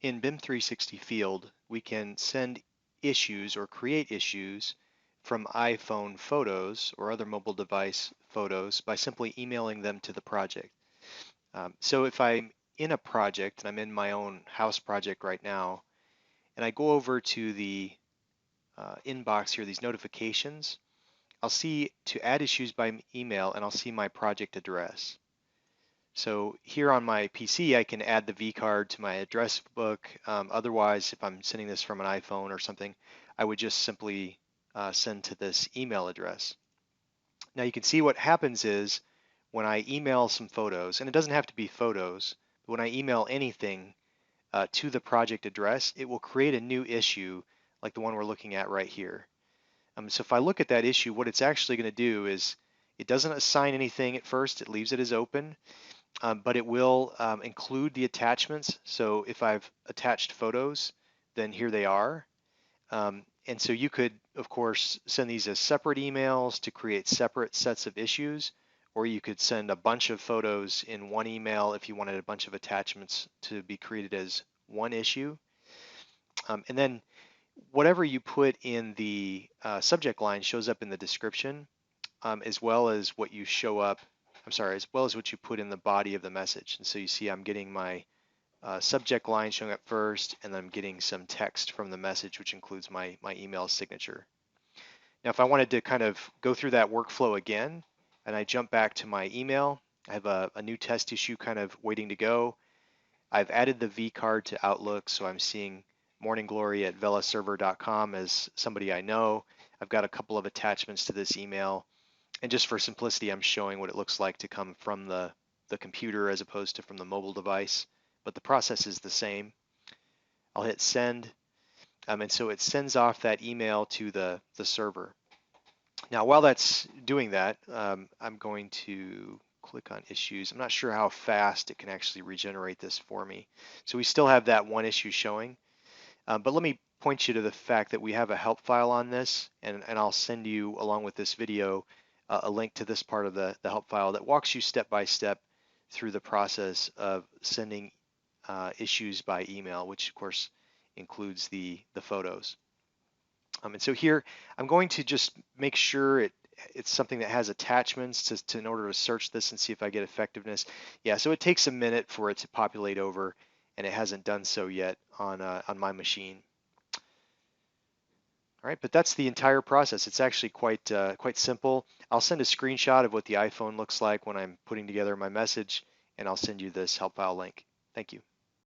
In BIM 360 Field, we can send issues or create issues from iPhone photos or other mobile device photos by simply emailing them to the project. So if I'm in a project, and I'm in my own house project right now, and I go over to the inbox here, these notifications, I'll see to add issues by email, and I'll see my project address. So here on my PC, I can add the vCard to my address book. Otherwise, if I'm sending this from an iPhone or something, I would just simply send to this email address. Now you can see what happens is when I email some photos, and it doesn't have to be photos, but when I email anything to the project address, it will create a new issue like the one we're looking at right here. So if I look at that issue, what it's actually going to do is it doesn't assign anything at first, it leaves it as open. But it will include the attachments. So if I've attached photos, then here they are. And so you could, of course, send these as separate emails to create separate sets of issues, or you could send a bunch of photos in one email if you wanted a bunch of attachments to be created as one issue. And then whatever you put in the subject line shows up in the description, as well as what you show up, as well as what you put in the body of the message. And so you see I'm getting my subject line showing up first, and then I'm getting some text from the message, which includes my email signature. Now, if I wanted to kind of go through that workflow again, and I jump back to my email, I have a new test issue kind of waiting to go. I've added the vCard to Outlook, so I'm seeing Morning Glory at velaserver.com as somebody I know. I've got a couple of attachments to this email. And just for simplicity, I'm showing what it looks like to come from the computer as opposed to from the mobile device, but the process is the same. I'll hit send, and so it sends off that email to the server. Now, while that's doing that, I'm going to click on issues. I'm not sure how fast it can actually regenerate this for me. So we still have that one issue showing, but let me point you to the fact that we have a help file on this, and I'll send you, along with this video, a link to this part of the help file that walks you step by step through the process of sending issues by email, which of course includes the photos. And so here I'm going to just make sure it's something that has attachments in order to search this and see if I get effectiveness. Yeah, so it takes a minute for it to populate over, and it hasn't done so yet on my machine. All right, but that's the entire process. It's actually quite simple. I'll send a screenshot of what the iPhone looks like when I'm putting together my message, and I'll send you this help file link. Thank you.